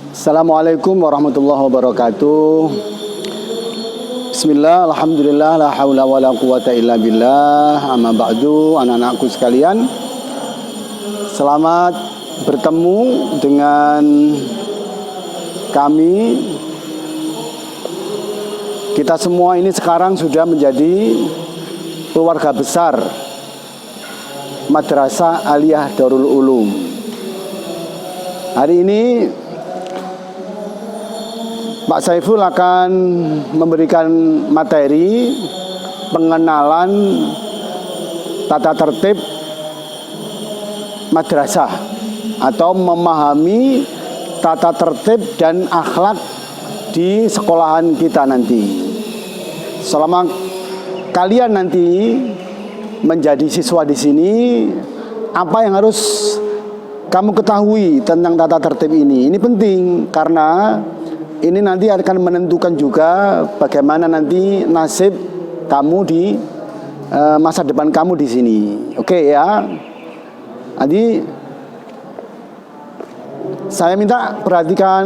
Assalamualaikum warahmatullahi wabarakatuh. Bismillah, alhamdulillah, la haula wa la quwata illa billah. Amma ba'du, anak-anakku sekalian, selamat bertemu dengan kami. Kita semua ini sekarang sudah menjadi keluarga besar Madrasah Aliyah Darul Ulum. Hari ini Pak Saiful akan memberikan materi pengenalan tata tertib madrasah atau memahami tata tertib dan akhlak di sekolahan kita nanti. Selama kalian nanti menjadi siswa di sini, apa yang harus kamu ketahui tentang tata tertib ini? Ini penting karena ini nanti akan menentukan juga bagaimana nanti nasib kamu di masa depan kamu di sini. Oke ya. Jadi saya minta perhatikan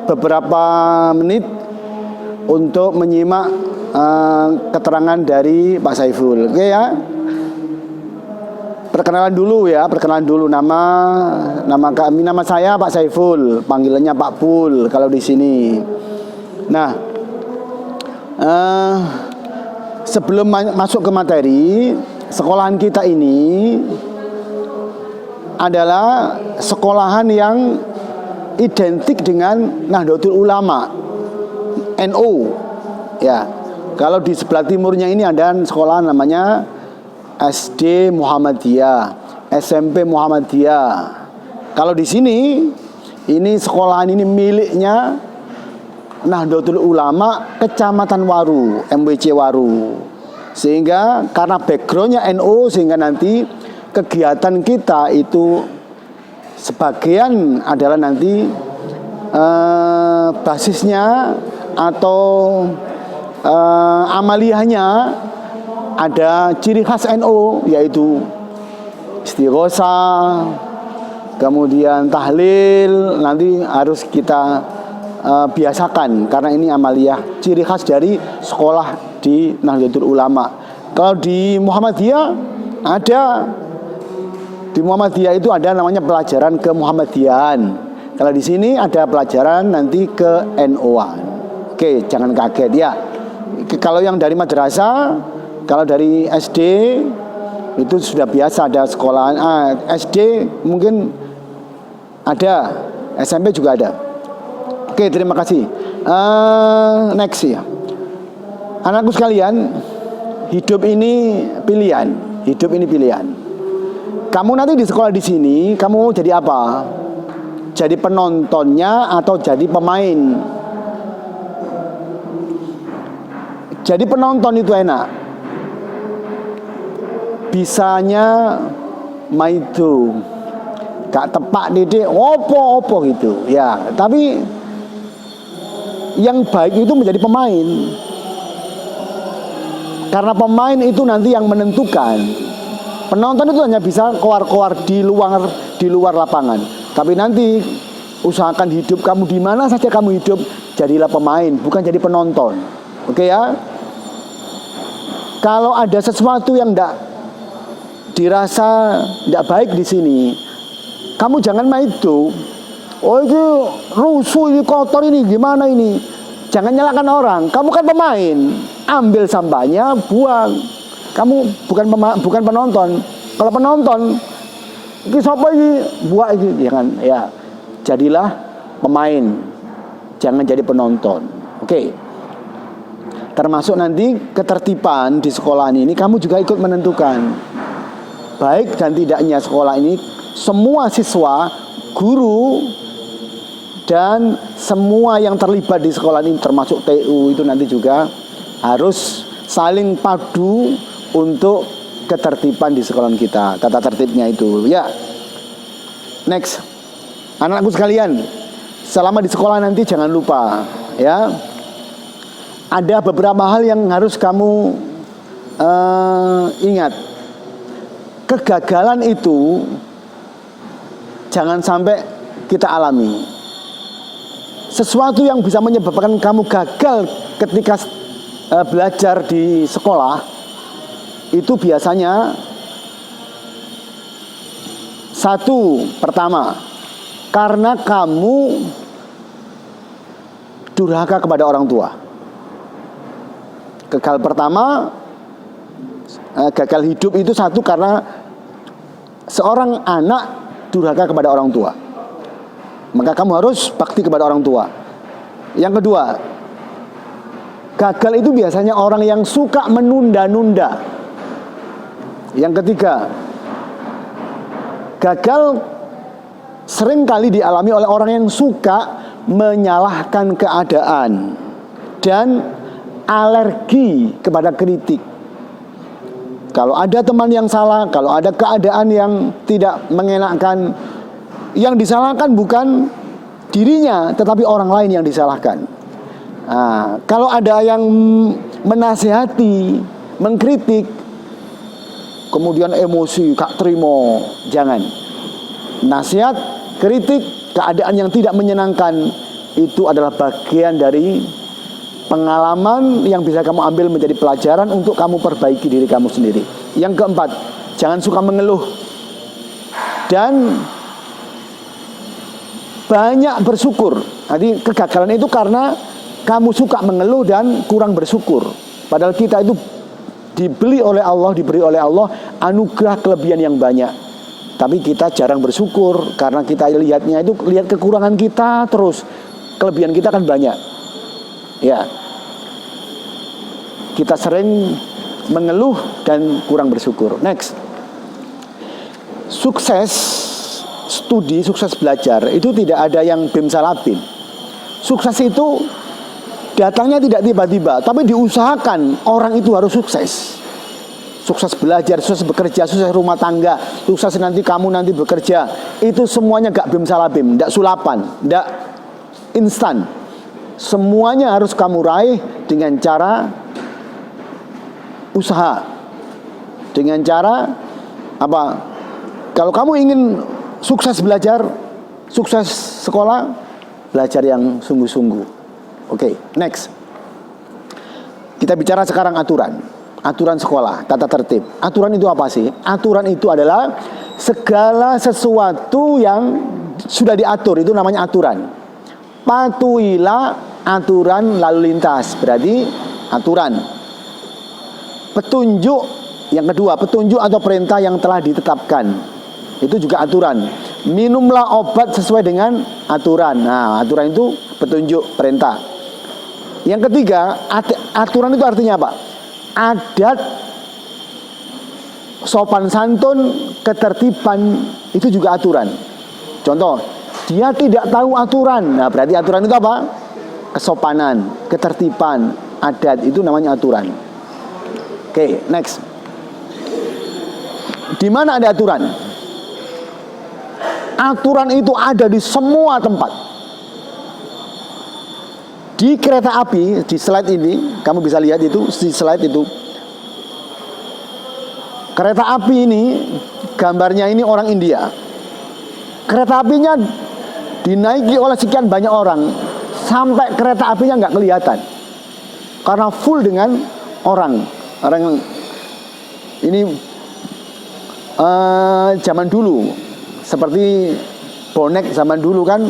beberapa menit untuk menyimak keterangan dari Pak Saiful. Oke ya. Perkenalan dulu nama saya Pak Saiful, panggilannya Pak Pul kalau di sini. Nah, sebelum masuk ke materi, sekolahan kita ini adalah sekolahan yang identik dengan Nahdlatul Ulama, NU. Ya, kalau di sebelah timurnya ini ada sekolah namanya SD Muhammadiyah, SMP Muhammadiyah. Kalau di sini, ini sekolahan ini miliknya Nahdlatul Ulama Kecamatan Waru, MWC Waru. Sehingga karena backgroundnya NU, sehingga nanti kegiatan kita itu sebagian adalah nanti basisnya atau amaliyahnya ada ciri khas NU, yaitu istighosah, kemudian tahlil, nanti harus kita biasakan karena ini amaliyah ciri khas dari sekolah di Nahdlatul Ulama. Kalau di Muhammadiyah itu ada namanya pelajaran ke Muhammadiyahan. Kalau di sini ada pelajaran nanti ke NU-an. Oke, jangan kaget ya. Kalau yang dari madrasah, kalau dari SD itu sudah biasa ada sekolahan. SD mungkin ada, SMP juga ada. Oke, terima kasih. Next ya. Anakku sekalian, hidup ini pilihan. Kamu nanti di sekolah di sini, kamu mau jadi apa? Jadi penontonnya atau jadi pemain? Jadi penonton itu enak. Bisanya maitu gak tepak didik opo-opo gitu ya, tapi yang baik itu menjadi pemain, karena pemain itu nanti yang menentukan. Penonton itu hanya bisa keluar-keluar di luar lapangan, tapi nanti usahakan hidup kamu di mana saja kamu hidup, jadilah pemain, bukan jadi penonton. Oke ya. Kalau ada sesuatu yang dirasa tidak baik di sini, kamu jangan main itu. Oh ini rusuh, ini kotor, ini gimana ini? Jangan nyalakan orang. Kamu kan pemain, ambil sampahnya, buang. Kamu bukan penonton. Kalau penonton, ini siapa ini? Buang ini, jangan ya. Jadilah pemain, jangan jadi penonton. Oke. Termasuk nanti ketertiban di sekolahan ini, kamu juga ikut menentukan. Baik dan tidaknya sekolah ini, semua siswa, guru, dan semua yang terlibat di sekolah ini termasuk TU itu nanti juga harus saling padu untuk ketertiban di sekolah kita, tata tertibnya itu ya. Next, anak-anakku sekalian, selama di sekolah nanti jangan lupa ya, ada beberapa hal yang harus kamu ingat. Kegagalan itu jangan sampai kita alami. sesuatu yang bisa menyebabkan kamu gagal ketika belajar di sekolah, itu biasanya satu, pertama, karena kamu durhaka kepada orang tua. Gagal pertama, gagal hidup itu satu karena seorang anak durhaka kepada orang tua. Maka kamu harus bakti kepada orang tua. Yang kedua, gagal itu biasanya orang yang suka menunda-nunda. Yang ketiga, gagal seringkali dialami oleh orang yang suka menyalahkan keadaan dan alergi kepada kritik. Kalau ada teman yang salah, kalau ada keadaan yang tidak mengenakan, yang disalahkan bukan dirinya, tetapi orang lain yang disalahkan. Nah, kalau ada yang menasihati, mengkritik, kemudian emosi, gak terima, jangan. Nasihat, kritik, keadaan yang tidak menyenangkan, itu adalah bagian dari pengalaman yang bisa kamu ambil menjadi pelajaran untuk kamu perbaiki diri kamu sendiri. Yang keempat, jangan suka mengeluh dan banyak bersyukur. Jadi kegagalan itu karena kamu suka mengeluh dan kurang bersyukur. Padahal kita itu diberi oleh Allah anugerah kelebihan yang banyak. Tapi kita jarang bersyukur karena kita lihatnya itu lihat kekurangan kita terus. Kelebihan kita kan banyak. Ya. Kita sering mengeluh dan kurang bersyukur. Next. Sukses studi, sukses belajar itu tidak ada yang bim salabim. Sukses itu datangnya tidak tiba-tiba, tapi diusahakan orang itu harus sukses. Sukses belajar, sukses bekerja, sukses rumah tangga, sukses nanti kamu nanti bekerja, itu semuanya gak bim salabim, gak sulapan, gak instan. Semuanya harus kamu raih dengan cara usaha, dengan cara apa? Kalau kamu ingin sukses belajar, sukses sekolah, belajar yang sungguh-sungguh. Oke, next. Kita bicara sekarang aturan. Aturan sekolah, tata tertib. Aturan itu apa sih? Aturan itu adalah segala sesuatu yang sudah diatur, itu namanya aturan. Patuhilah aturan lalu lintas, berarti aturan. Petunjuk, yang kedua, petunjuk atau perintah yang telah ditetapkan, itu juga aturan. Minumlah obat sesuai dengan aturan. Nah, aturan itu petunjuk, perintah. Yang ketiga, aturan itu artinya apa? Adat, sopan santun, ketertiban, itu juga aturan. Contoh, dia tidak tahu aturan. Nah, berarti aturan itu apa? Kesopanan, ketertiban, adat, itu namanya aturan. Oke, next. Di mana ada aturan? Aturan itu ada di semua tempat. Di kereta api, di slide ini, kamu bisa lihat itu, di slide itu. Kereta api ini, gambarnya ini orang India. Kereta apinya dinaiki oleh sekian banyak orang, sampai kereta apinya nggak kelihatan. Karena full dengan orang. Orang ini zaman dulu, seperti bonek zaman dulu kan,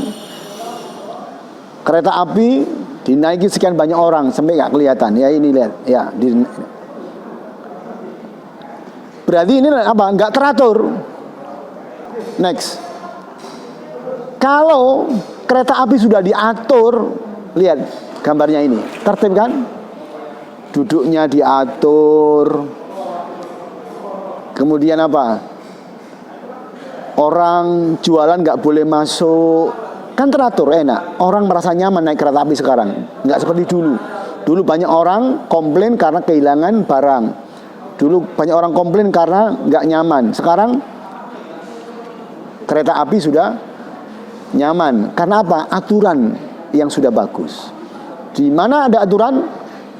kereta api dinaiki sekian banyak orang sampai nggak kelihatan. Ya ini lihat, ya. Berarti ini apa? Nggak teratur. Next. Kalau kereta api sudah diatur, lihat gambarnya ini, tertib kan? Duduknya diatur. Kemudian apa? Orang jualan nggak boleh masuk. Kan teratur, enak. Orang merasa nyaman naik kereta api sekarang. Nggak seperti dulu. Dulu banyak orang komplain karena kehilangan barang. Dulu banyak orang komplain karena nggak nyaman. Sekarang kereta api sudah nyaman. Karena apa? Aturan yang sudah bagus. Di mana ada aturan,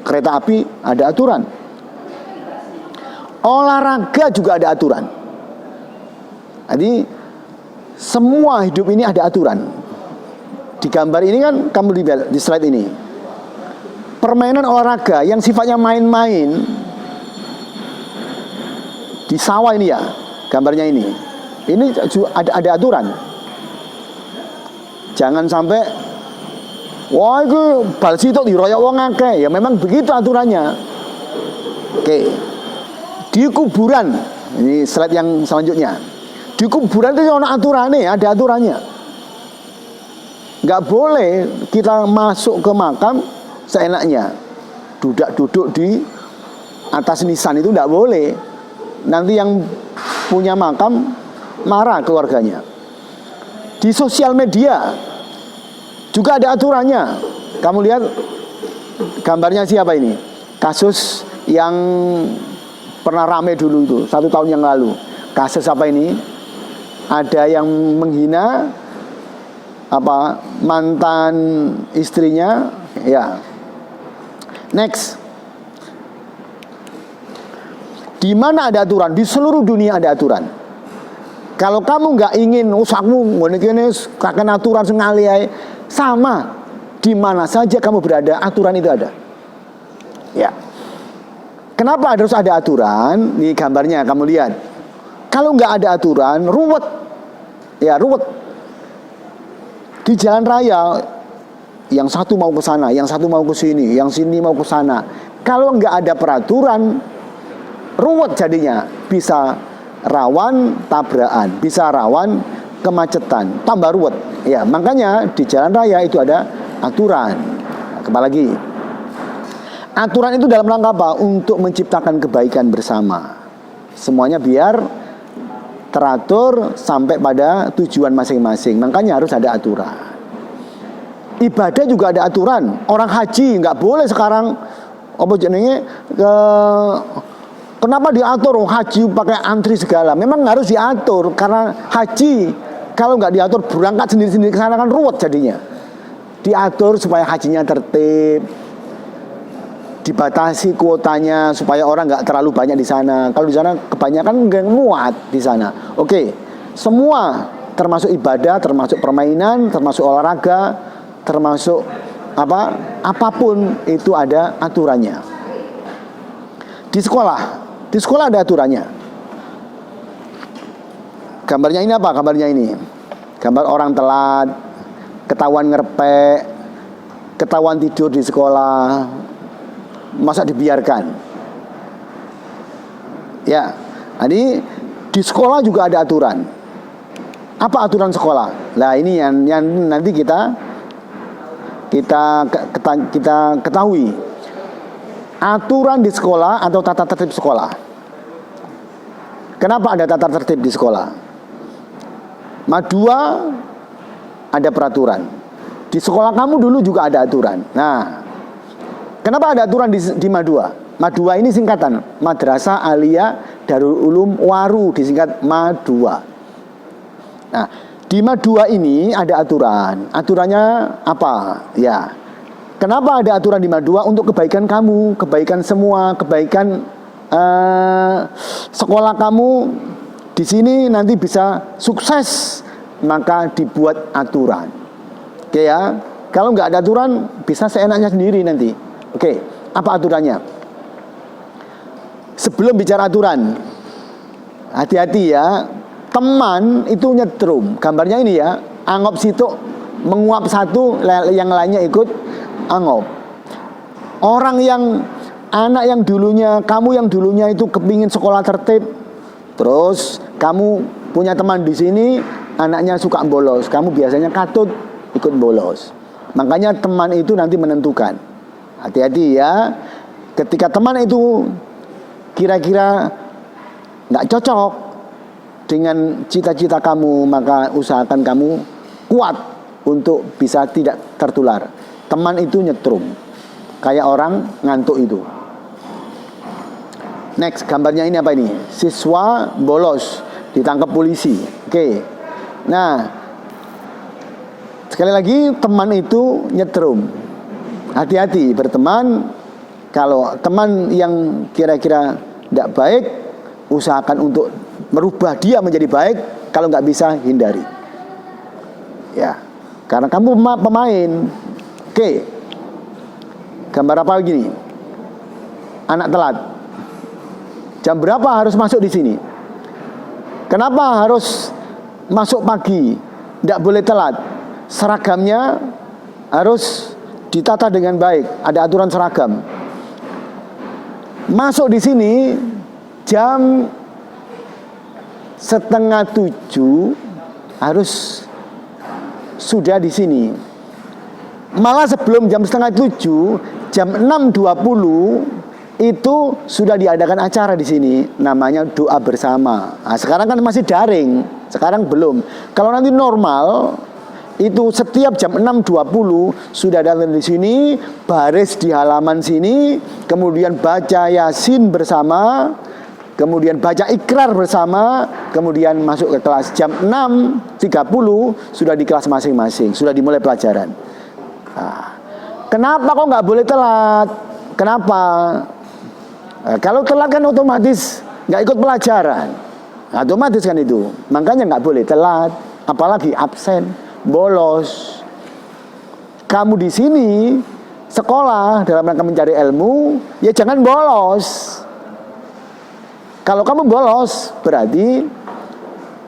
kereta api ada aturan. Olahraga juga ada aturan. Jadi semua hidup ini ada aturan. Di gambar ini kan kamu lihat di slide ini, permainan olahraga yang sifatnya main-main di sawah ini ya, gambarnya ini ada aturan. Jangan sampai wah itu bal sitok diroyok wong akeh. Ya memang begitu aturannya. Oke. Di kuburan, ini slide yang selanjutnya. Di kuburan itu ada aturannya, ada aturannya. Nggak boleh kita masuk ke makam seenaknya. Duduk di atas nisan itu nggak boleh. Nanti yang punya makam marah keluarganya. Di sosial media juga ada aturannya. Kamu lihat gambarnya siapa ini? Kasus yang pernah rame dulu itu 1 tahun yang lalu. Kasus apa ini? Ada yang menghina mantan istrinya, ya. Next. Di mana ada aturan? Di seluruh dunia ada aturan. Kalau kamu nggak ingin usahmu ngene kakek aturan sengali ae, sama di mana saja kamu berada, aturan itu ada. Ya. Kenapa harus ada aturan? Ini gambarnya kamu lihat. Kalau nggak ada aturan, ruwet. Ya, ruwet. Di jalan raya, yang satu mau ke sana, yang satu mau ke sini, yang sini mau ke sana. Kalau nggak ada peraturan, ruwet jadinya. Bisa rawan tabrakan, bisa rawan kemacetan, tambah ruwet. Ya, makanya di jalan raya itu ada aturan. Kembali lagi. Aturan itu dalam rangka apa? Untuk menciptakan kebaikan bersama. Semuanya biar teratur sampai pada tujuan masing-masing. Makanya harus ada aturan. Ibadah juga ada aturan. Orang haji nggak boleh sekarang kenapa diatur haji pakai antri segala? Memang harus diatur karena haji kalau nggak diatur berangkat sendiri-sendiri ke sana kan ruwet jadinya. Diatur supaya hajinya tertib. Dibatasi kuotanya supaya orang nggak terlalu banyak di sana. Kalau di sana kebanyakan nggak muat di sana. Oke, semua termasuk ibadah, termasuk permainan, termasuk olahraga, termasuk apapun itu ada aturannya. Di sekolah ada aturannya. Gambarnya ini apa? Gambarnya ini gambar orang telat, ketahuan ngerepek, ketahuan tidur di sekolah. Masa dibiarkan? Ya, ini di sekolah juga ada aturan. Apa aturan sekolah? Nah, ini yang nanti kita ketahui. Aturan di sekolah atau tata tertib sekolah. Kenapa ada tata tertib di sekolah? Madua ada peraturan. Di sekolah kamu dulu juga ada aturan. Nah, kenapa ada aturan di Madua? Madua ini singkatan Madrasah Aliyah Darul Ulum Waru, disingkat Madua. Nah, di Madua ini ada aturan. Aturannya apa? Ya. Kenapa ada aturan di Madua? Untuk kebaikan kamu, kebaikan semua, kebaikan sekolah kamu di sini nanti bisa sukses, maka dibuat aturan. Oke ya. Kalau nggak ada aturan, bisa seenaknya sendiri nanti. Oke, apa aturannya? Sebelum bicara aturan, hati-hati ya. Teman itu nyetrum. Gambarnya ini ya, angop situ menguap satu, yang lainnya ikut angop. Anak yang dulunya, kamu yang dulunya itu kepingin sekolah tertib, terus kamu punya teman di sini, anaknya suka bolos, kamu biasanya katut ikut bolos. Makanya teman itu nanti menentukan. Hati-hati ya. Ketika teman itu kira-kira nggak cocok dengan cita-cita kamu, maka usahakan kamu kuat untuk bisa tidak tertular. Teman itu nyetrum, kayak orang ngantuk itu. Next, gambarnya ini apa ini? Siswa bolos ditangkap polisi. Oke. Nah, sekali lagi teman itu nyetrum. Hati-hati berteman. Kalau teman yang kira-kira tidak baik, usahakan untuk merubah dia menjadi baik. Kalau nggak bisa, hindari. Ya. karena kamu pemain. Oke, gambar apa begini? Anak telat. Jam berapa harus masuk di sini? Kenapa harus masuk pagi? Tidak boleh telat. Seragamnya harus ditata dengan baik. Ada aturan seragam. Masuk di sini jam 6:30 harus sudah di sini. Malah sebelum jam 6:30, jam 6:20 itu sudah diadakan acara di sini, namanya doa bersama. Nah, sekarang kan masih daring, sekarang belum. Kalau nanti normal, itu setiap jam 6:20 sudah datang di sini, baris di halaman sini, kemudian baca Yasin bersama, kemudian baca ikrar bersama, kemudian masuk ke kelas. Jam 6:30 sudah di kelas masing-masing, sudah dimulai pelajaran. Nah, kenapa kok nggak boleh telat? Kenapa? Kalau telat kan otomatis nggak ikut pelajaran, otomatis kan itu. Makanya nggak boleh telat, apalagi absen, bolos. Kamu di sini sekolah dalam rangka mencari ilmu, ya jangan bolos. Kalau kamu bolos berarti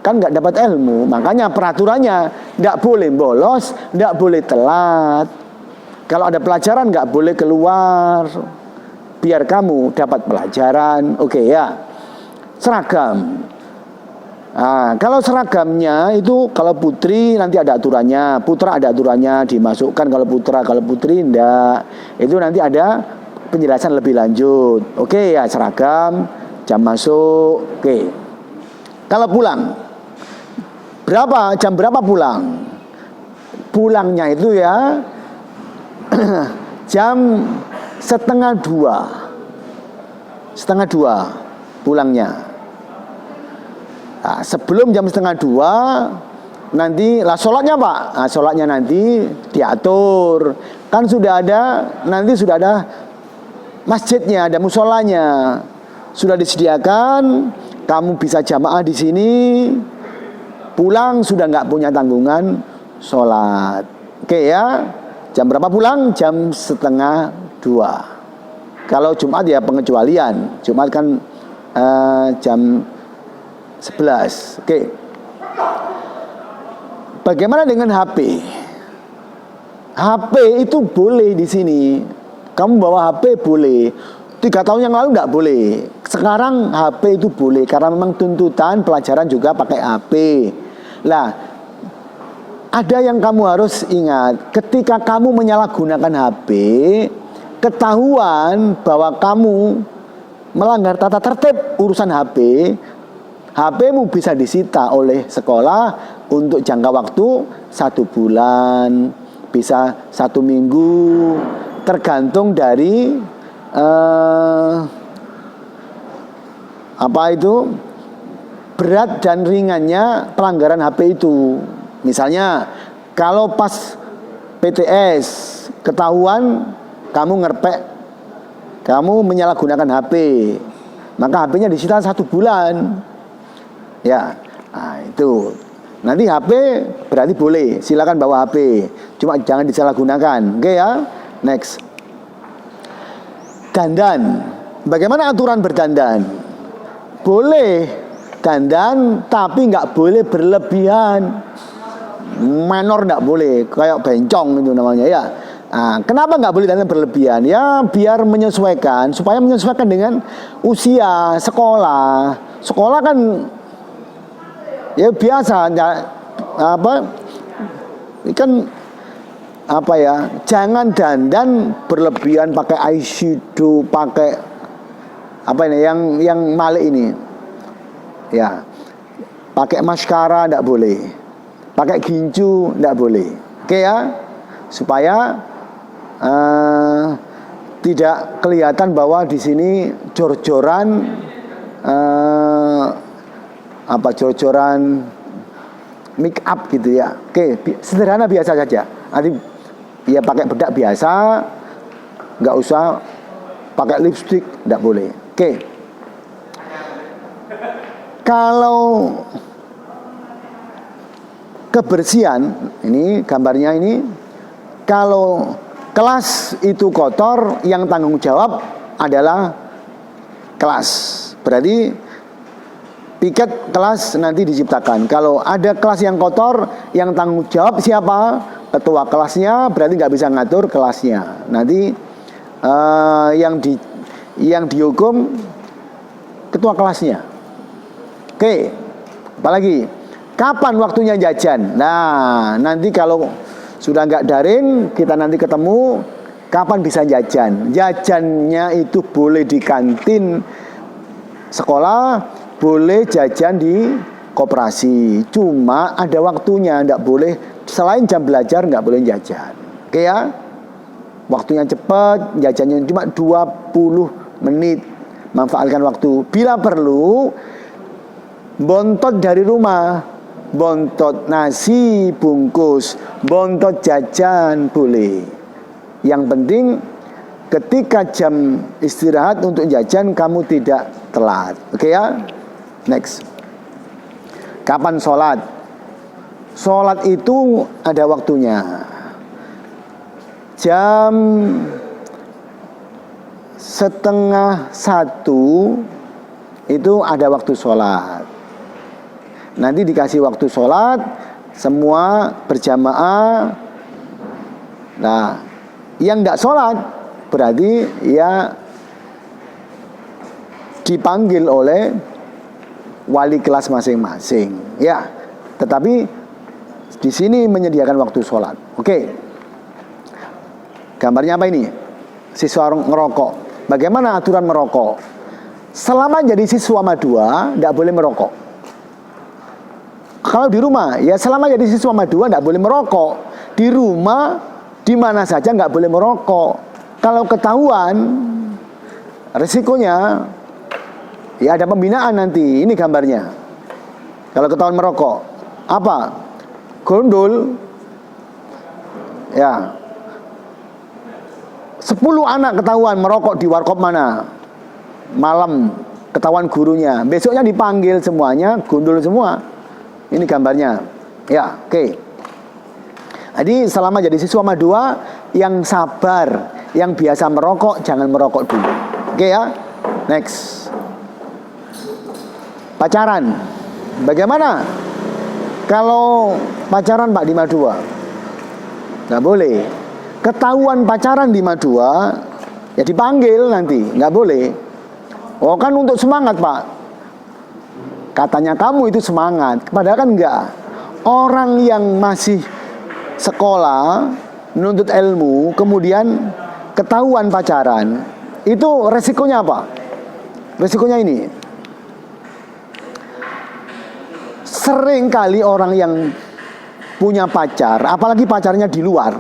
kan nggak dapat ilmu. Makanya peraturannya nggak boleh bolos, nggak boleh telat. Kalau ada pelajaran nggak boleh keluar, biar kamu dapat pelajaran. Oke ya. Seragam. Nah, kalau seragamnya itu, kalau putri nanti ada aturannya, putra ada aturannya, dimasukkan kalau putra, kalau putri enggak. Itu nanti ada penjelasan lebih lanjut. Oke ya, seragam, jam masuk. Oke. Kalau pulang, jam berapa pulang? Pulangnya itu ya jam 1:30 pulangnya. Nah, sebelum jam 1:30 nanti lah sholatnya Pak. Nah, sholatnya nanti diatur. Kan sudah ada, nanti sudah ada masjidnya, ada musolanya, sudah disediakan. Kamu bisa jamaah di sini. Pulang sudah nggak punya tanggungan sholat. Oke ya. Jam berapa pulang? Jam 1:30. Kalau Jumat ya pengecualian. Jumat kan jam 11. Oke. Bagaimana dengan HP? HP itu boleh di sini. Kamu bawa HP boleh. 3 tahun yang lalu nggak boleh. Sekarang HP itu boleh karena memang tuntutan pelajaran juga pakai HP. Lah, ada yang kamu harus ingat, ketika kamu menyalahgunakan HP, ketahuan bahwa kamu melanggar tata tertib urusan HP, HP-mu bisa disita oleh sekolah untuk jangka waktu 1 bulan, bisa 1 minggu, tergantung dari berat dan ringannya pelanggaran HP itu. Misalnya kalau pas PTS ketahuan kamu ngerpek, kamu menyalahgunakan HP, maka HP-nya disita 1 bulan. Ya, nah itu. Nanti HP berarti boleh, silakan bawa HP, cuma jangan disalahgunakan. Oke ya, next. Dandan. Bagaimana aturan berdandan? Boleh dandan, tapi nggak boleh berlebihan. Menor nggak boleh, kayak bencong itu namanya ya. Nah, kenapa nggak boleh dandan berlebihan? Ya biar menyesuaikan, supaya menyesuaikan dengan usia sekolah. Sekolah kan ya biasa, jangan dandan berlebihan, pakai eyeshadow, pakai yang malik ini, ya, pakai maskara nggak boleh, pakai gincu nggak boleh. Oke ya, supaya tidak kelihatan bahwa di sini jor-joran, jor-joran make up gitu ya. Oke, sederhana biasa saja. Nanti ya pakai bedak biasa, nggak usah pakai lipstick, nggak boleh. Oke. kebersihan, ini gambarnya ini, kalau kelas itu kotor, yang tanggung jawab adalah kelas. Berarti piket kelas nanti diciptakan. Kalau ada kelas yang kotor, yang tanggung jawab siapa? Ketua kelasnya, berarti nggak bisa ngatur kelasnya. Nanti yang dihukum ketua kelasnya. Oke, apalagi kapan waktunya jajan? Nah, nanti kalau sudah nggak daring, kita nanti ketemu kapan bisa jajan. Jajannya itu boleh di kantin sekolah, boleh jajan di koperasi. Cuma ada waktunya, nggak boleh selain jam belajar nggak boleh jajan. Oke ya? Waktunya cepat, jajannya cuma 20 menit. Manfaatkan waktu. Bila perlu, bontot dari rumah, bontot nasi bungkus, bontot jajan boleh. Yang penting ketika jam istirahat untuk jajan kamu tidak telat. Oke ya? Next. Kapan sholat? Sholat itu ada waktunya. Jam 12:30 itu ada waktu sholat. Nanti dikasih waktu sholat, semua berjamaah. Nah, yang tidak sholat berarti ya dipanggil oleh wali kelas masing-masing. Ya, tetapi di sini menyediakan waktu sholat. Oke. Gambarnya apa ini? Siswa ngerokok. Bagaimana aturan merokok? Selama jadi siswa madua, tidak boleh merokok. Kalau di rumah, ya selama jadi siswa madua tidak boleh merokok. Di rumah, di mana saja nggak boleh merokok. Kalau ketahuan, resikonya, ya ada pembinaan nanti. Ini gambarnya. Kalau ketahuan merokok, apa? Gondol. Ya. 10 anak ketahuan merokok di warkop mana, malam ketahuan gurunya, besoknya dipanggil semuanya, gondol semua. Ini gambarnya. Ya, oke. Jadi selama jadi siswa madua, yang sabar, yang biasa merokok jangan merokok dulu. Oke ya. Next. Pacaran. Bagaimana kalau pacaran Pak di madua? Nggak boleh. Ketahuan pacaran di madua, ya dipanggil nanti, nggak boleh. Oh kan untuk semangat Pak, katanya kamu itu semangat, padahal kan enggak. Orang yang masih sekolah, menuntut ilmu, kemudian ketahuan pacaran, itu resikonya apa? Resikonya ini, sering kali orang yang punya pacar, apalagi pacarnya di luar,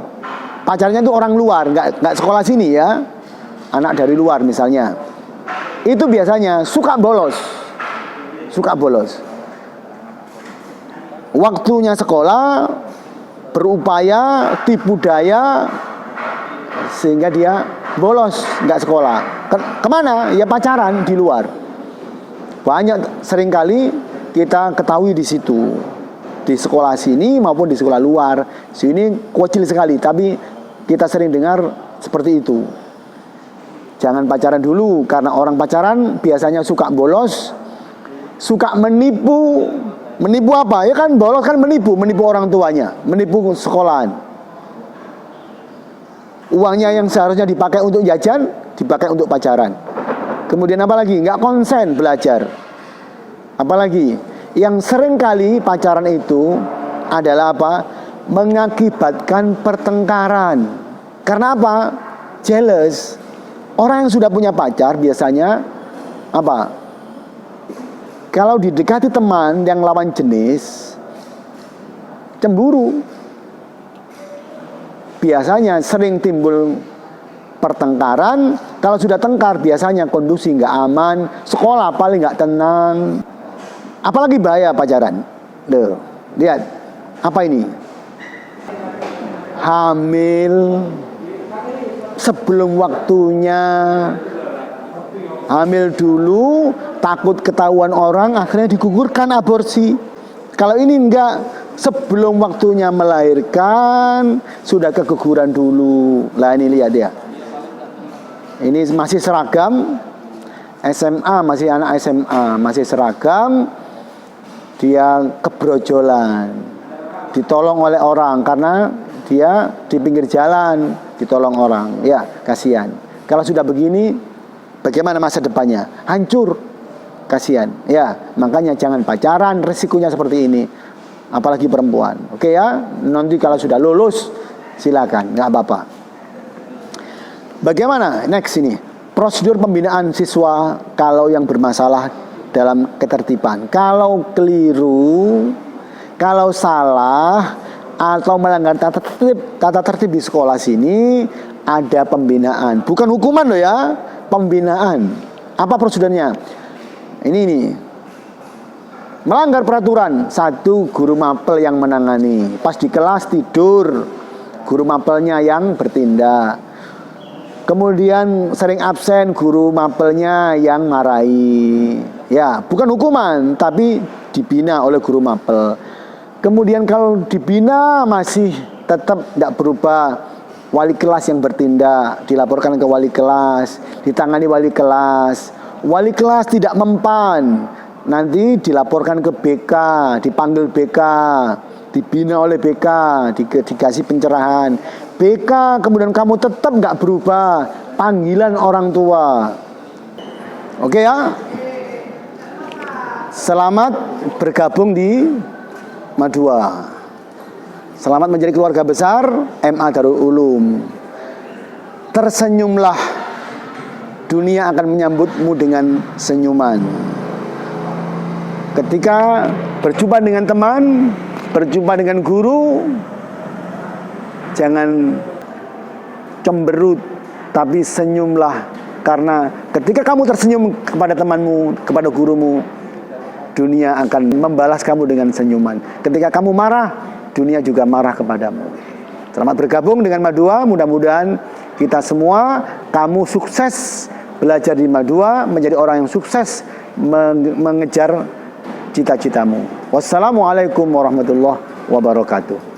pacarnya itu orang luar, nggak sekolah sini ya, anak dari luar misalnya, itu biasanya suka bolos. Waktunya sekolah, berupaya tipu daya sehingga dia bolos, nggak sekolah. Kemana? Ya pacaran di luar. Banyak seringkali kita ketahui di situ, di sekolah sini maupun di sekolah luar. Sini kecil sekali, tapi kita sering dengar seperti itu. Jangan pacaran dulu, karena orang pacaran biasanya suka bolos, suka menipu. Menipu apa? Ya kan bolos kan menipu orang tuanya, menipu sekolahan. Uangnya yang seharusnya dipakai untuk jajan, dipakai untuk pacaran. Kemudian apa lagi? Nggak konsen belajar. Apalagi yang sering kali pacaran itu adalah apa? Mengakibatkan pertengkaran. Karena apa? Jealous. Orang yang sudah punya pacar biasanya apa? Kalau didekati teman yang lawan jenis, cemburu. Biasanya sering timbul pertengkaran. Kalau sudah tengkar biasanya kondisi nggak aman, sekolah paling nggak tenang. Apalagi bahaya pacaran. Tuh, lihat apa ini? Hamil sebelum waktunya, hamil dulu, takut ketahuan orang, akhirnya digugurkan, aborsi. Kalau ini enggak, sebelum waktunya melahirkan sudah keguguran dulu. Lah ini lihat dia. Ini masih seragam SMA, masih anak SMA, masih seragam, dia kebrojolan, ditolong oleh orang karena dia di pinggir jalan, ditolong orang. Ya, kasihan. Kalau sudah begini, bagaimana masa depannya? Hancur, kasihan. Ya, makanya jangan pacaran, resikonya seperti ini. Apalagi perempuan. Oke ya, nanti kalau sudah lulus, silakan, nggak apa-apa. Bagaimana next ini? Prosedur pembinaan siswa kalau yang bermasalah dalam ketertiban. Kalau keliru, kalau salah atau melanggar tata tertib di sekolah sini, ada pembinaan. Bukan hukuman loh ya, pembinaan. Apa prosedurnya? Ini nih. Melanggar peraturan, satu guru mapel yang menangani. Pas di kelas tidur, guru mapelnya yang bertindak. Kemudian sering absen, guru mapelnya yang marahi. Ya, bukan hukuman, tapi dibina oleh guru mapel. Kemudian kalau dibina masih tetap tidak berubah, wali kelas yang bertindak, dilaporkan ke wali kelas, ditangani wali kelas. Wali kelas tidak mempan, nanti dilaporkan ke BK, dipanggil BK, dibina oleh BK, dikasih pencerahan. BK kemudian kamu tetap nggak berubah, panggilan orang tua. Oke ya. Selamat bergabung di Madua. Selamat menjadi keluarga besar MA Darul Ulum. Tersenyumlah, dunia akan menyambutmu dengan senyuman. Ketika berjumpa dengan teman, berjumpa dengan guru, jangan cemberut, tapi senyumlah. Karena ketika kamu tersenyum kepada temanmu, kepada gurumu, dunia akan membalas kamu dengan senyuman. Ketika kamu marah, dunia juga marah kepadamu. Selamat bergabung dengan Madua. Mudah-mudahan kita semua, kamu sukses belajar di Madua, menjadi orang yang sukses mengejar cita-citamu. Wassalamualaikum warahmatullahi wabarakatuh.